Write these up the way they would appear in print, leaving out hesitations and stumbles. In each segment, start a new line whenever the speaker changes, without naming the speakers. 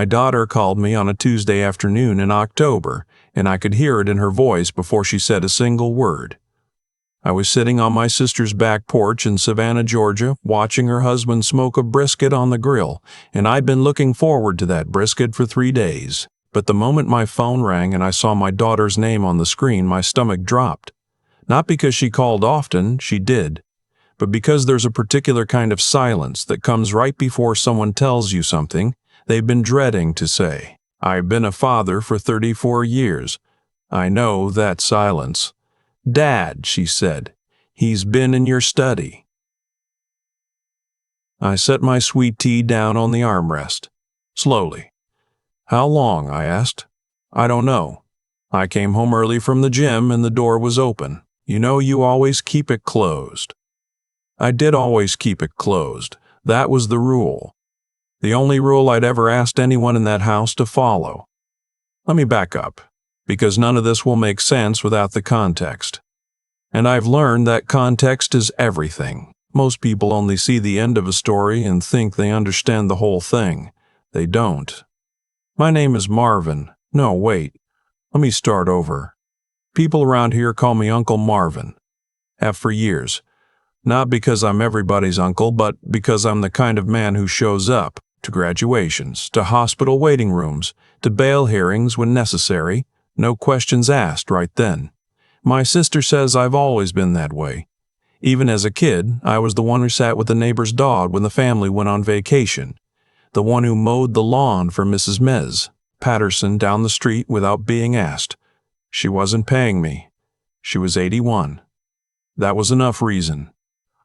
My daughter called me on a Tuesday afternoon in October, and I could hear it in her voice before she said a single word. I was sitting on my sister's back porch in Savannah, Georgia, watching her husband smoke a brisket on the grill, and I'd been looking forward to that brisket for 3 days. But the moment my phone rang and I saw my daughter's name on the screen, my stomach dropped. Not because she called often, she did, but because there's a particular kind of silence that comes right before someone tells you something they've been dreading to say. I've been a father for 34 years. I know that silence. "Dad," she said, "he's been in your study." I set my sweet tea down on the armrest. Slowly. "How long?" I asked. "I don't know. I came home early from the gym and the door was open. You know you always keep it closed." I did always keep it closed. That was the rule. The only rule I'd ever asked anyone in that house to follow. Let me back up, because none of this will make sense without the context. And I've learned that context is everything. Most people only see the end of a story and think they understand the whole thing. They don't. My name is Marvin. No, wait. Let me start over. People around here call me Uncle Marvin. Have for years. Not because I'm everybody's uncle, but because I'm the kind of man who shows up to graduations, to hospital waiting rooms, to bail hearings when necessary, no questions asked right then. My sister says I've always been that way. Even as a kid, I was the one who sat with the neighbor's dog when the family went on vacation, the one who mowed the lawn for Mrs. Mez Patterson down the street without being asked. She wasn't paying me. She was 81. That was enough reason.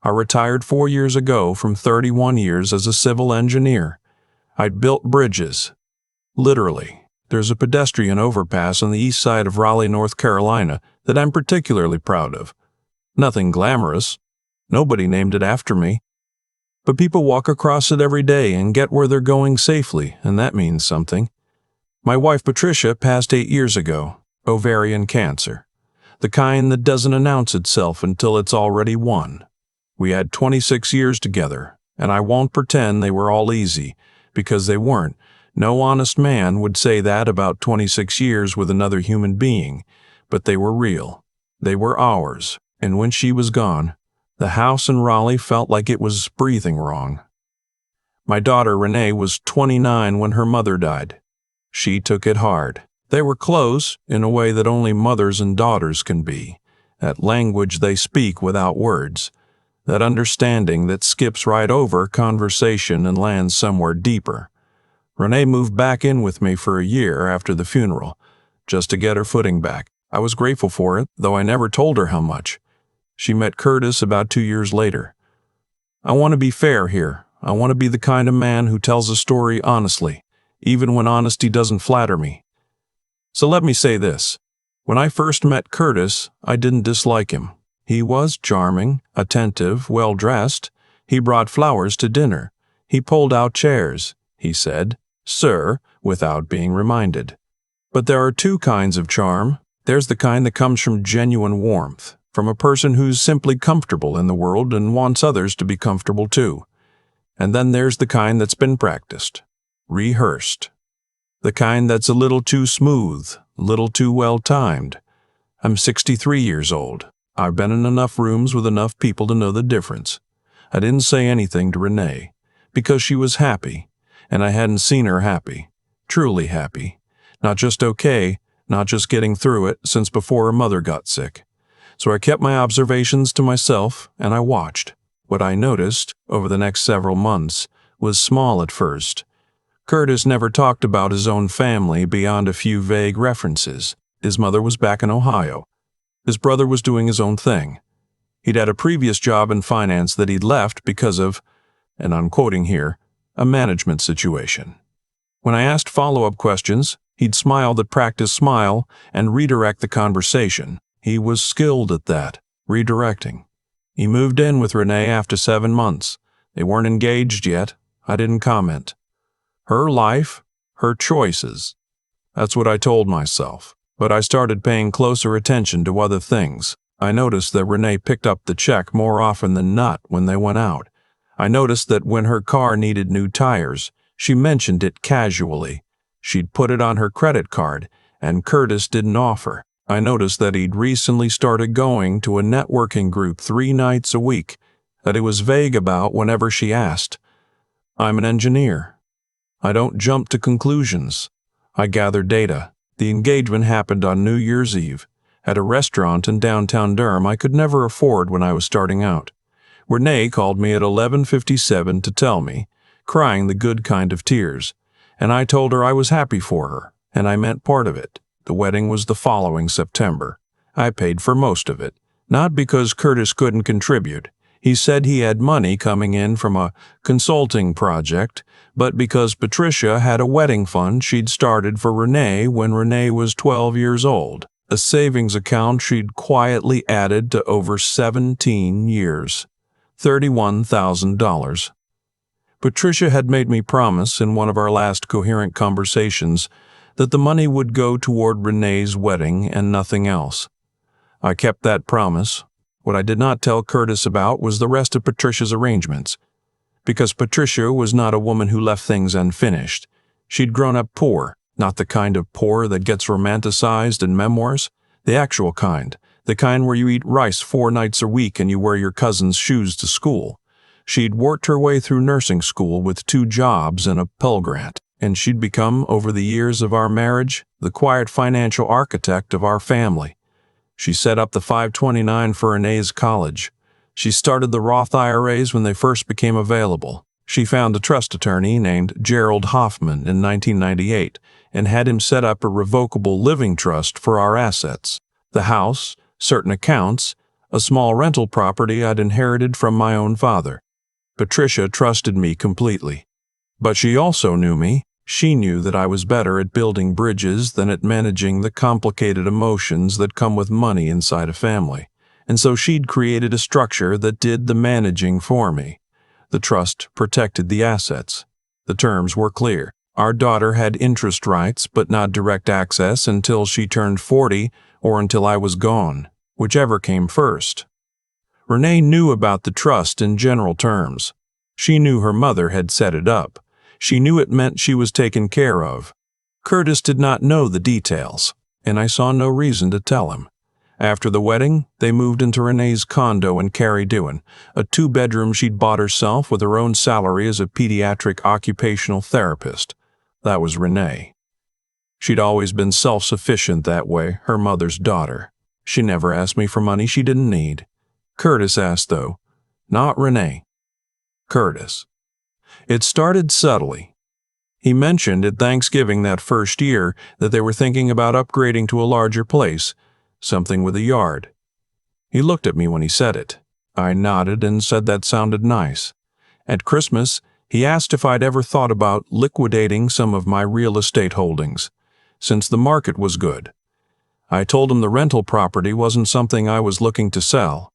I retired 4 years ago from 31 years as a civil engineer. I'd built bridges. Literally. There's a pedestrian overpass on the east side of Raleigh, North Carolina that I'm particularly proud of. Nothing glamorous. Nobody named it after me. But people walk across it every day and get where they're going safely, and that means something. My wife Patricia passed 8 years ago. Ovarian cancer. The kind that doesn't announce itself until it's already won. We had 26 years together, and I won't pretend they were all easy, because they weren't. No honest man would say that about 26 years with another human being, but they were real. They were ours, and when she was gone, the house in Raleigh felt like it was breathing wrong. My daughter Renee was 29 when her mother died. She took it hard. They were close in a way that only mothers and daughters can be, that language they speak without words, that understanding that skips right over conversation and lands somewhere deeper. Renee moved back in with me for a year after the funeral, just to get her footing back. I was grateful for it, though I never told her how much. She met Curtis about 2 years later. I want to be fair here. I want to be the kind of man who tells a story honestly, even when honesty doesn't flatter me. So let me say this. When I first met Curtis, I didn't dislike him. He was charming, attentive, well-dressed. He brought flowers to dinner. He pulled out chairs. He said, "Sir," without being reminded. But there are two kinds of charm. There's the kind that comes from genuine warmth, from a person who's simply comfortable in the world and wants others to be comfortable too. And then there's the kind that's been practiced, rehearsed. The kind that's a little too smooth, a little too well-timed. I'm 63 years old. I've been in enough rooms with enough people to know the difference. I didn't say anything to Renee, because she was happy, and I hadn't seen her happy, truly happy. Not just okay, not just getting through it since before her mother got sick. So I kept my observations to myself, and I watched. What I noticed over the next several months was small at first. Curtis never talked about his own family beyond a few vague references. His mother was back in Ohio. His brother was doing his own thing. He'd had a previous job in finance that he'd left because of, and I'm quoting here, a management situation. When I asked follow-up questions, he'd smile the practice smile and redirect the conversation. He was skilled at that, redirecting. He moved in with Renee after 7 months. They weren't engaged yet. I didn't comment. Her life, her choices. That's what I told myself. But I started paying closer attention to other things. I noticed that Renee picked up the check more often than not when they went out. I noticed that when her car needed new tires, she mentioned it casually, She'd put it on her credit card, and Curtis didn't offer. I noticed that he'd recently started going to a networking group 3 nights a week, that he was vague about whenever she asked. I'm an engineer. I don't jump to conclusions. I gather data. The engagement happened on New Year's Eve, at a restaurant in downtown Durham I could never afford when I was starting out. Renee called me at 11:57 to tell me, crying the good kind of tears, and I told her I was happy for her, and I meant part of it. The wedding was the following September. I paid for most of it, not because Curtis couldn't contribute. He said he had money coming in from a consulting project, but because Patricia had a wedding fund she'd started for Renee when Renee was 12 years old, a savings account she'd quietly added to over 17 years. $31,000. Patricia had made me promise in one of our last coherent conversations that the money would go toward Renee's wedding and nothing else. I kept that promise. What I did not tell Curtis about was the rest of Patricia's arrangements, because Patricia was not a woman who left things unfinished. She'd grown up poor, not the kind of poor that gets romanticized in memoirs, the actual kind, the kind where you eat rice 4 nights a week and you wear your cousin's shoes to school. She'd worked her way through nursing school with 2 jobs and a Pell Grant, and she'd become, over the years of our marriage, the quiet financial architect of our family. She set up the 529 for Renee's college. She started the Roth IRAs when they first became available. She found a trust attorney named Gerald Hoffman in 1998 and had him set up a revocable living trust for our assets, the house, certain accounts, a small rental property I'd inherited from my own father. Patricia trusted me completely. But she also knew me. She knew that I was better at building bridges than at managing the complicated emotions that come with money inside a family. And so she'd created a structure that did the managing for me. The trust protected the assets. The terms were clear. Our daughter had interest rights, but not direct access until she turned 40 or until I was gone, whichever came first. Renee knew about the trust in general terms. She knew her mother had set it up. She knew it meant she was taken care of. Curtis did not know the details, and I saw no reason to tell him. After the wedding, they moved into Renee's condo in Carridoon, a 2-bedroom she'd bought herself with her own salary as a pediatric occupational therapist. That was Renee. She'd always been self-sufficient that way, her mother's daughter. She never asked me for money she didn't need. Curtis asked, though. Not Renee. Curtis. It started subtly. He mentioned at Thanksgiving that first year that they were thinking about upgrading to a larger place, something with a yard. He looked at me when he said it. I nodded and said that sounded nice. At Christmas, he asked if I'd ever thought about liquidating some of my real estate holdings, since the market was good. I told him the rental property wasn't something I was looking to sell.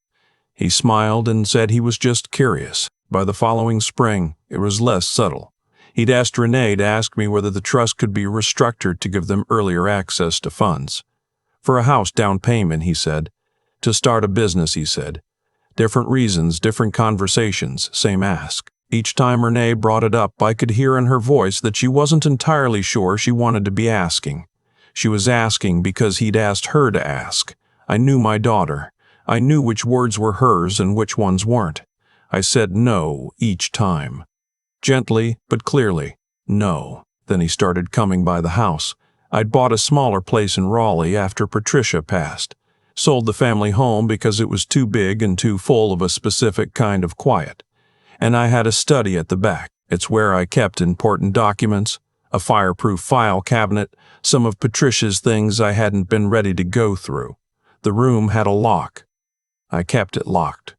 He smiled and said he was just curious. By the following spring, it was less subtle. He'd asked Renee to ask me whether the trust could be restructured to give them earlier access to funds. For a house down payment, he said. To start a business, he said. Different reasons, different conversations, same ask. Each time Renee brought it up, I could hear in her voice that she wasn't entirely sure she wanted to be asking. She was asking because he'd asked her to ask. I knew my daughter. I knew which words were hers and which ones weren't. I said no each time. Gently, but clearly, no. Then he started coming by the house. I'd bought a smaller place in Raleigh after Patricia passed. Sold the family home because it was too big and too full of a specific kind of quiet. And I had a study at the back. It's where I kept important documents, a fireproof file cabinet, some of Patricia's things I hadn't been ready to go through. The room had a lock. I kept it locked.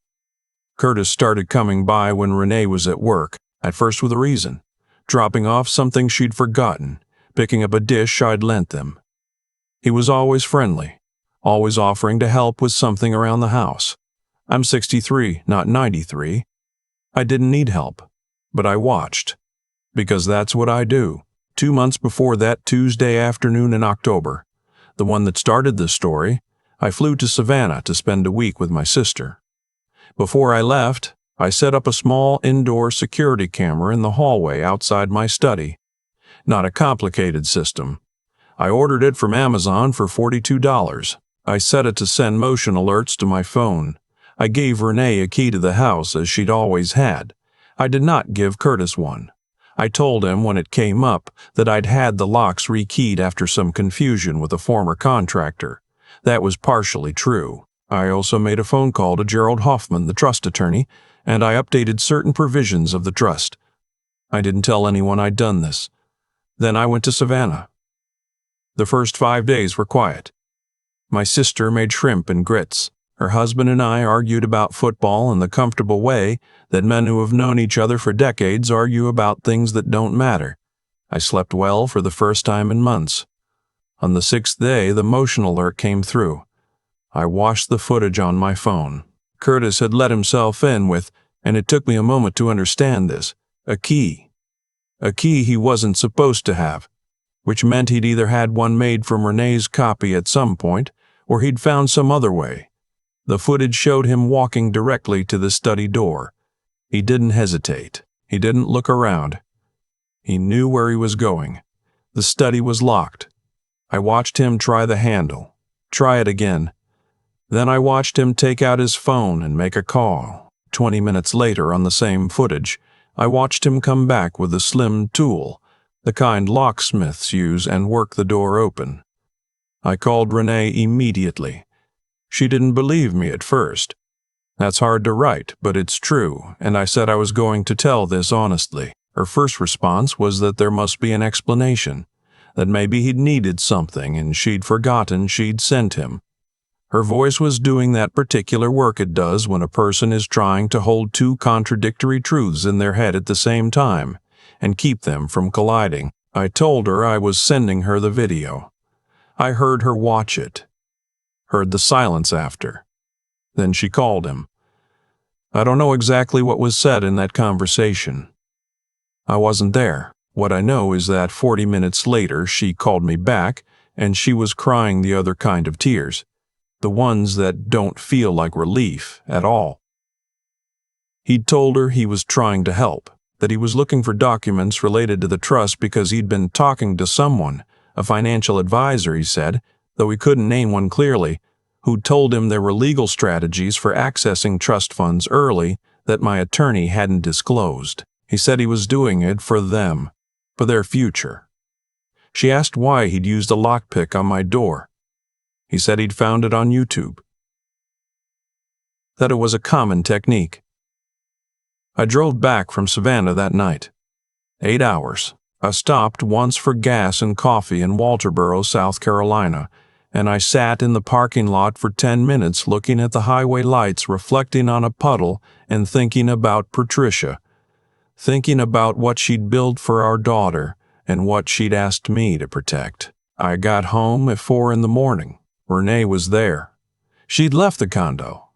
Curtis started coming by when Renee was at work, at first with a reason, dropping off something she'd forgotten, picking up a dish I'd lent them. He was always friendly, always offering to help with something around the house. I'm 63, not 93. I didn't need help, but I watched, because that's what I do. 2 months before that Tuesday afternoon in October, the one that started this story, I flew to Savannah to spend a week with my sister. Before I left, I set up a small indoor security camera in the hallway outside my study. not a complicated system. I ordered it from Amazon for $42. I set it to send motion alerts to my phone. I gave Renee a key to the house as she'd always had. I did not give Curtis one. I told him when it came up that I'd had the locks rekeyed after some confusion with a former contractor. That was partially true. I also made a phone call to Gerald Hoffman, the trust attorney, and I updated certain provisions of the trust. I didn't tell anyone I'd done this. Then I went to Savannah. The first 5 days were quiet. My sister made shrimp and grits. Her husband and I argued about football in the comfortable way that men who have known each other for decades argue about things that don't matter. I slept well for the first time in months. On the 6th day, the motion alert came through. I watched the footage on my phone. Curtis had let himself in with, and it took me a moment to understand this, a key. A key he wasn't supposed to have, which meant he'd either had one made from Renee's copy at some point, or he'd found some other way. The footage showed him walking directly to the study door. He didn't hesitate. He didn't look around. He knew where he was going. The study was locked. I watched him try the handle. Try it again. Then I watched him take out his phone and make a call. 20 minutes later, on the same footage, I watched him come back with a slim tool, the kind locksmiths use, and work the door open. I called Renee immediately. She didn't believe me at first. That's hard to write, but it's true, and I said I was going to tell this honestly. Her first response was that there must be an explanation, that maybe he'd needed something and she'd forgotten she'd sent him. Her voice was doing that particular work it does when a person is trying to hold two contradictory truths in their head at the same time and keep them from colliding. I told her I was sending her the video. I heard her watch it. Heard the silence after. Then she called him. I don't know exactly what was said in that conversation. I wasn't there. What I know is that 40 minutes later she called me back, and she was crying the other kind of tears, the ones that don't feel like relief at all. He'd told her he was trying to help, that he was looking for documents related to the trust because he'd been talking to someone, a financial advisor, he said, though he couldn't name one clearly, who'd told him there were legal strategies for accessing trust funds early that my attorney hadn't disclosed. He said he was doing it for them, for their future. She asked why he'd used a lockpick on my door. He said he'd found it on YouTube. That it was a common technique. I drove back from Savannah that night. 8 hours. I stopped once for gas and coffee in Walterboro, South Carolina, and I sat in the parking lot for 10 minutes looking at the highway lights reflecting on a puddle and thinking about Patricia, thinking about what she'd built for our daughter and what she'd asked me to protect. I got home at 4 in the morning. Renee was there. She'd left the condo.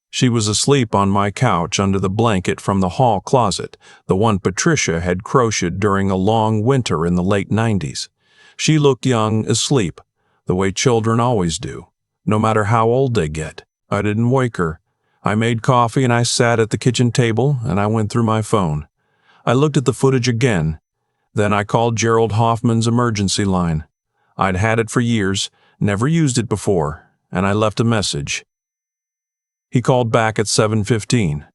She was asleep on my couch under the blanket from the hall closet, the one Patricia had crocheted during a long winter in the late 90s. She looked young, asleep, the way children always do, no matter how old they get. I didn't wake her. I made coffee and I sat at the kitchen table and I went through my phone. I looked at the footage again. Then I called Gerald Hoffman's emergency line. I'd had it for years, never used it before, and I left a message. He called back at 7:15.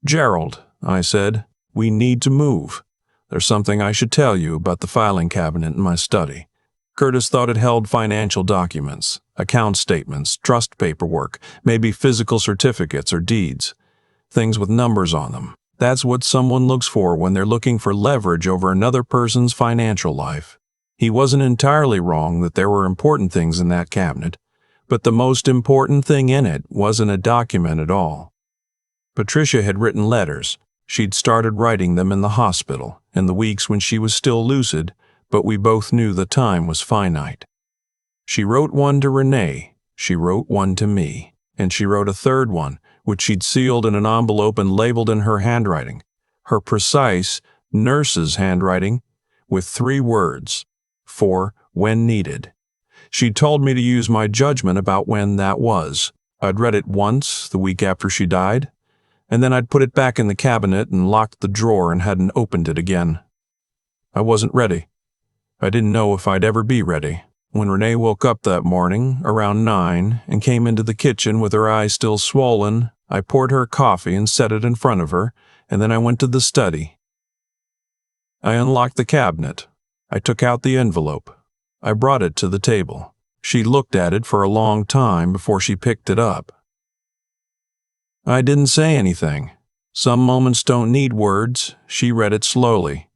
Gerald, I said, we need to move. There's something I should tell you about the filing cabinet in my study. Curtis thought it held financial documents, account statements, trust paperwork, maybe physical certificates or deeds, things with numbers on them. That's what someone looks for when they're looking for leverage over another person's financial life. He wasn't entirely wrong that there were important things in that cabinet, but the most important thing in it wasn't a document at all. Patricia had written letters. She'd started writing them in the hospital, in the weeks when she was still lucid, but we both knew the time was finite. She wrote one to Renee, she wrote one to me, and she wrote a third one, which she'd sealed in an envelope and labeled in her handwriting, her precise nurse's handwriting, with 3 words, for when needed. She told me to use my judgment about when that was. I'd read it once, the week after she died, and then I'd put it back in the cabinet and locked the drawer and hadn't opened it again. I wasn't ready. I didn't know if I'd ever be ready. When Renee woke up that morning, around 9, and came into the kitchen with her eyes still swollen, I poured her coffee and set it in front of her, and then I went to the study. I unlocked the cabinet. I took out the envelope. I brought it to the table. She looked at it for a long time before she picked it up. I didn't say anything. Some moments don't need words. She read it slowly.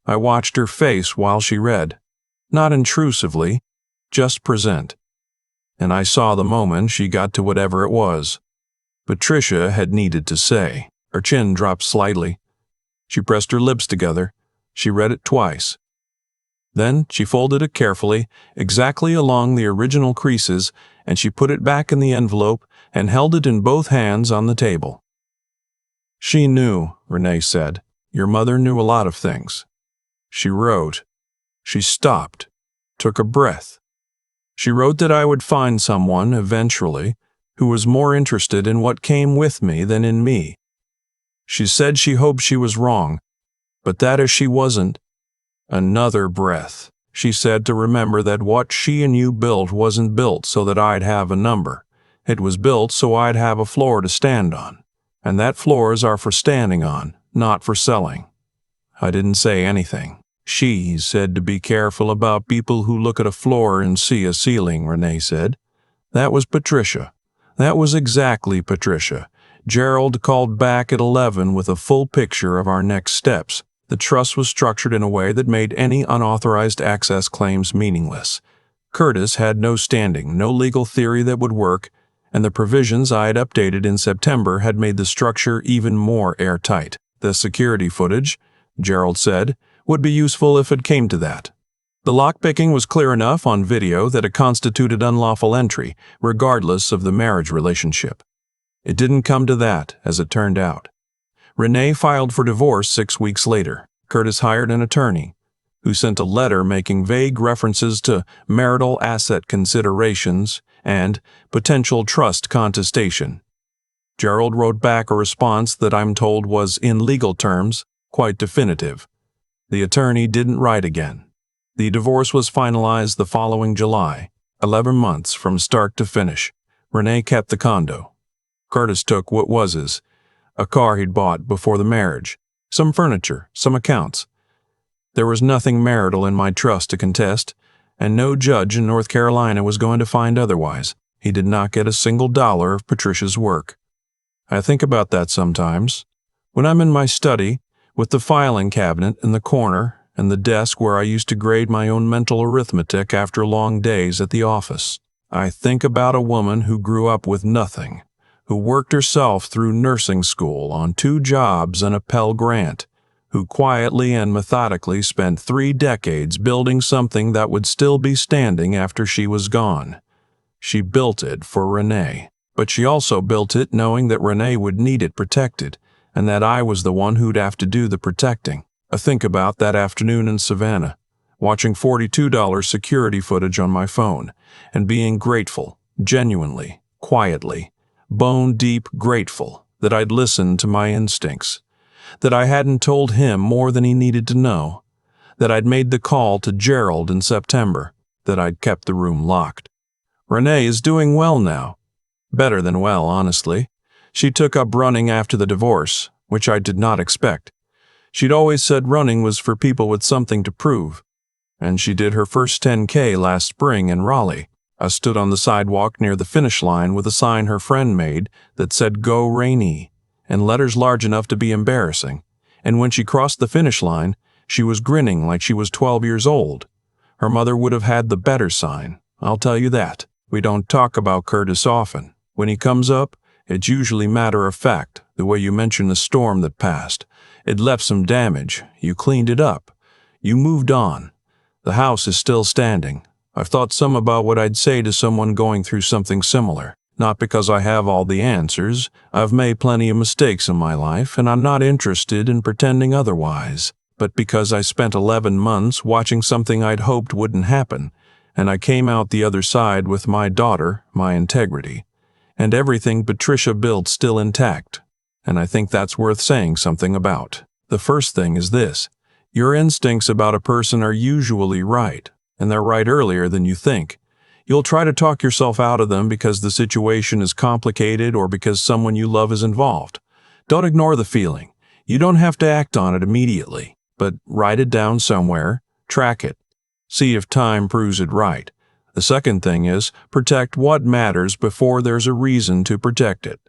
I watched her face while she read. Not intrusively, just present. And I saw the moment she got to whatever it was. Patricia had needed to say. Her chin dropped slightly. She pressed her lips together. She read it twice. Then she folded it carefully, exactly along the original creases, and she put it back in the envelope and held it in both hands on the table. She knew, Renee said. Your mother knew a lot of things. She wrote. She stopped, took a breath. She wrote that I would find someone, eventually, who was more interested in what came with me than in me. She said she hoped she was wrong, but that if she wasn't, another breath. She said to remember that what she and you built wasn't built so that I'd have a number. It was built so I'd have a floor to stand on. And that floors are for standing on, not for selling. I didn't say anything. She said to be careful about people who look at a floor and see a ceiling, Renee said. That was Patricia. That was exactly Patricia. Gerald called back at 11 with a full picture of our next steps. The trust was structured in a way that made any unauthorized access claims meaningless. Curtis had no standing, no legal theory that would work, and the provisions I had updated in September had made the structure even more airtight. The security footage, Gerald said, would be useful if it came to that. The lockpicking was clear enough on video that it constituted unlawful entry, regardless of the marriage relationship. It didn't come to that, as it turned out. Renee filed for divorce 6 weeks later. Curtis hired an attorney, who sent a letter making vague references to marital asset considerations and potential trust contestation. Gerald wrote back a response that I'm told was, in legal terms, quite definitive. The attorney didn't write again. The divorce was finalized the following July, 11 months from start to finish. Renee kept the condo. Curtis took what was his, a car he'd bought before the marriage, some furniture, some accounts. There was nothing marital in my trust to contest, and no judge in North Carolina was going to find otherwise. He did not get a single dollar of Patricia's work. I think about that sometimes. When I'm in my study, with the filing cabinet in the corner and the desk where I used to grade my own mental arithmetic after long days at the office, I think about a woman who grew up with nothing, who worked herself through nursing school on 2 jobs and a Pell Grant, who quietly and methodically spent 3 decades building something that would still be standing after she was gone. She built it for Renee, but she also built it knowing that Renee would need it protected, and that I was the one who'd have to do the protecting. I think about that afternoon in Savannah, watching $42 security footage on my phone, and being grateful, genuinely, quietly, bone-deep grateful that I'd listened to my instincts, that I hadn't told him more than he needed to know, that I'd made the call to Gerald in September, that I'd kept the room locked. Renee is doing well now. Better than well, honestly. She took up running after the divorce, which I did not expect. She'd always said running was for people with something to prove, and she did her first 10K last spring in Raleigh. I stood on the sidewalk near the finish line with a sign her friend made that said "Go Rainey," and letters large enough to be embarrassing, and when she crossed the finish line, she was grinning like she was 12 years old. Her mother would have had the better sign, I'll tell you that. We don't talk about Curtis often. When he comes up, it's usually matter of fact, the way you mention the storm that passed. It left some damage. You cleaned it up. You moved on. The house is still standing. I've thought some about what I'd say to someone going through something similar. Not because I have all the answers. I've made plenty of mistakes in my life, and I'm not interested in pretending otherwise. But because I spent 11 months watching something I'd hoped wouldn't happen, and I came out the other side with my daughter, my integrity, and everything Patricia built still intact. And I think that's worth saying something about. The first thing is this. Your instincts about a person are usually right, and they're right earlier than you think. You'll try to talk yourself out of them because the situation is complicated or because someone you love is involved. Don't ignore the feeling. You don't have to act on it immediately, but write it down somewhere, track it, see if time proves it right. The second thing is protect what matters before there's a reason to protect it.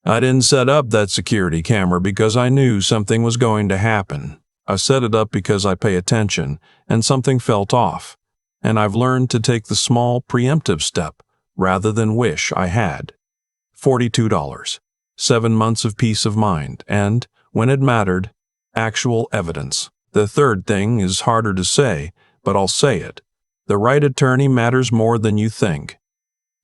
I didn't set up that security camera because I knew something was going to happen. I set it up because I pay attention, and something felt off. And I've learned to take the small preemptive step rather than wish I had. $42, 7 months of peace of mind, and, when it mattered, actual evidence. The third thing is harder to say, but I'll say it. The right attorney matters more than you think.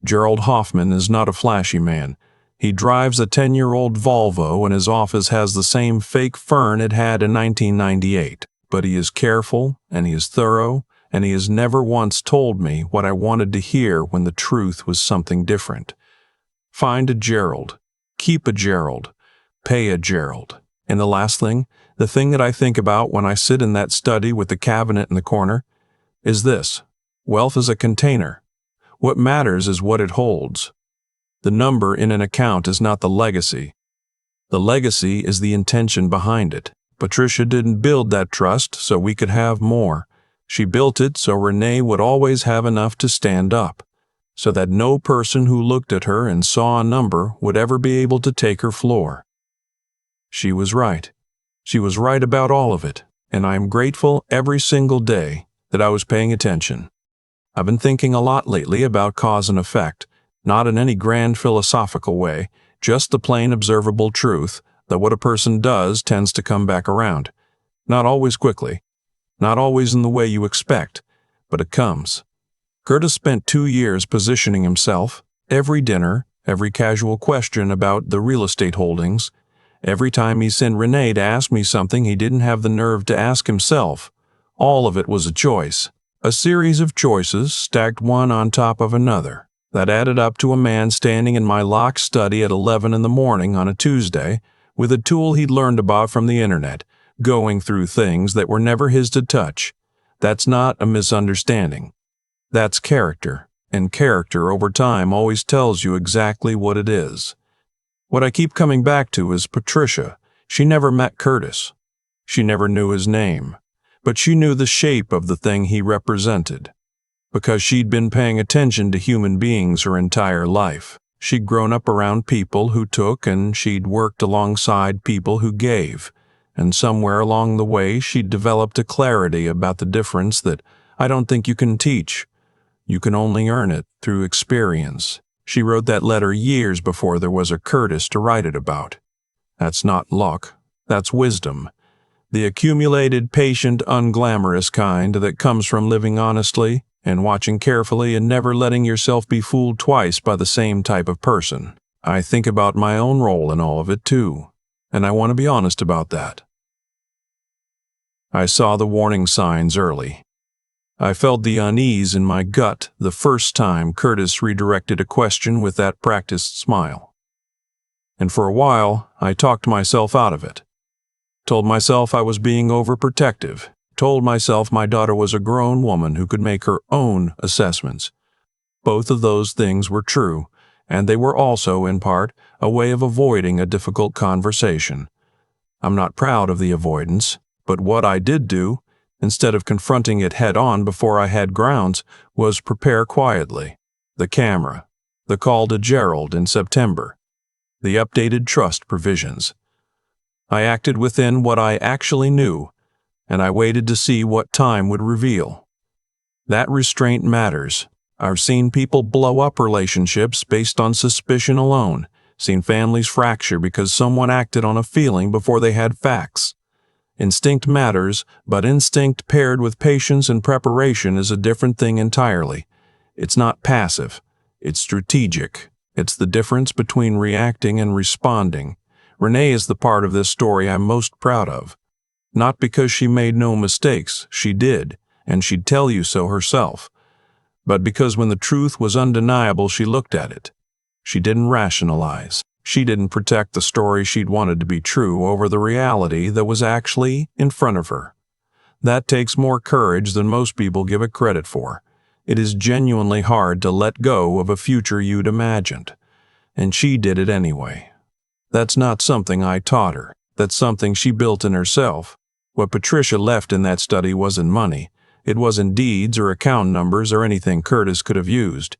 Gerald Hoffman is not a flashy man. He drives a 10-year-old Volvo and his office has the same fake fern it had in 1998. But he is careful, and he is thorough, and he has never once told me what I wanted to hear when the truth was something different. Find a Gerald. Keep a Gerald. Pay a Gerald. And the last thing, the thing that I think about when I sit in that study with the cabinet in the corner, is this. Wealth is a container. What matters is what it holds. The number in an account is not the legacy. The legacy is the intention behind it. Patricia didn't build that trust so we could have more. She built it so Renee would always have enough to stand up, so that no person who looked at her and saw a number would ever be able to take her floor. She was right. She was right about all of it, and I am grateful every single day that I was paying attention. I've been thinking a lot lately about cause and effect, not in any grand philosophical way, just the plain observable truth that what a person does tends to come back around. Not always quickly, not always in the way you expect, but it comes. Curtis spent 2 years positioning himself, every dinner, every casual question about the real estate holdings, every time he sent Renee to ask me something he didn't have the nerve to ask himself. All of it was a choice, a series of choices stacked one on top of another, that added up to a man standing in my locked study at 11 in the morning on a Tuesday with a tool he'd learned about from the internet, going through things that were never his to touch. That's not a misunderstanding. That's character, and character over time always tells you exactly what it is. What I keep coming back to is Patricia. She never met Curtis. She never knew his name, but she knew the shape of the thing he represented. Because she'd been paying attention to human beings her entire life. She'd grown up around people who took, and she'd worked alongside people who gave. And somewhere along the way she'd developed a clarity about the difference that I don't think you can teach. You can only earn it through experience. She wrote that letter years before there was a Curtis to write it about. That's not luck. That's wisdom. The accumulated, patient, unglamorous kind that comes from living honestly and watching carefully and never letting yourself be fooled twice by the same type of person. I think about my own role in all of it too, and I want to be honest about that. I saw the warning signs early. I felt the unease in my gut the first time Curtis redirected a question with that practiced smile. And for a while, I talked myself out of it. Told myself I was being overprotective. Told myself my daughter was a grown woman who could make her own assessments. Both of those things were true, and they were also, in part, a way of avoiding a difficult conversation. I'm not proud of the avoidance, but what I did do, instead of confronting it head-on before I had grounds, was prepare quietly. The camera, the call to Gerald in September, the updated trust provisions. I acted within what I actually knew, and I waited to see what time would reveal. That restraint matters. I've seen people blow up relationships based on suspicion alone, seen families fracture because someone acted on a feeling before they had facts. Instinct matters, but instinct paired with patience and preparation is a different thing entirely. It's not passive. It's strategic. It's the difference between reacting and responding. Renee is the part of this story I'm most proud of. Not because she made no mistakes, she did, and she'd tell you so herself. But because when the truth was undeniable, she looked at it. She didn't rationalize. She didn't protect the story she'd wanted to be true over the reality that was actually in front of her. That takes more courage than most people give it credit for. It is genuinely hard to let go of a future you'd imagined. And she did it anyway. That's not something I taught her. That's something she built in herself. What Patricia left in that study wasn't money. It wasn't deeds or account numbers or anything Curtis could have used.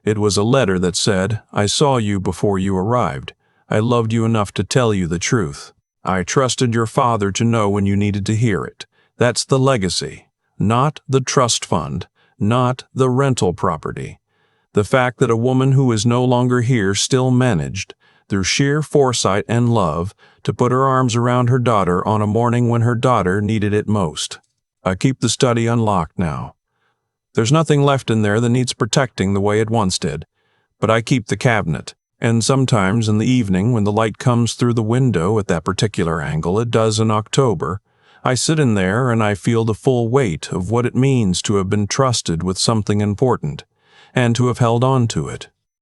It was a letter that said, "I saw you before you arrived. I loved you enough to tell you the truth. I trusted your father to know when you needed to hear it." That's the legacy, not the trust fund, not the rental property. The fact that a woman who is no longer here still managed, through sheer foresight and love, to put her arms around her daughter on a morning when her daughter needed it most. I keep the study unlocked now. There's nothing left in there that needs protecting the way it once did, but I keep the cabinet. And sometimes in the evening when the light comes through the window at that particular angle it does in October, I sit in there and I feel the full weight of what it means to have been trusted with something important, and to have held on to it.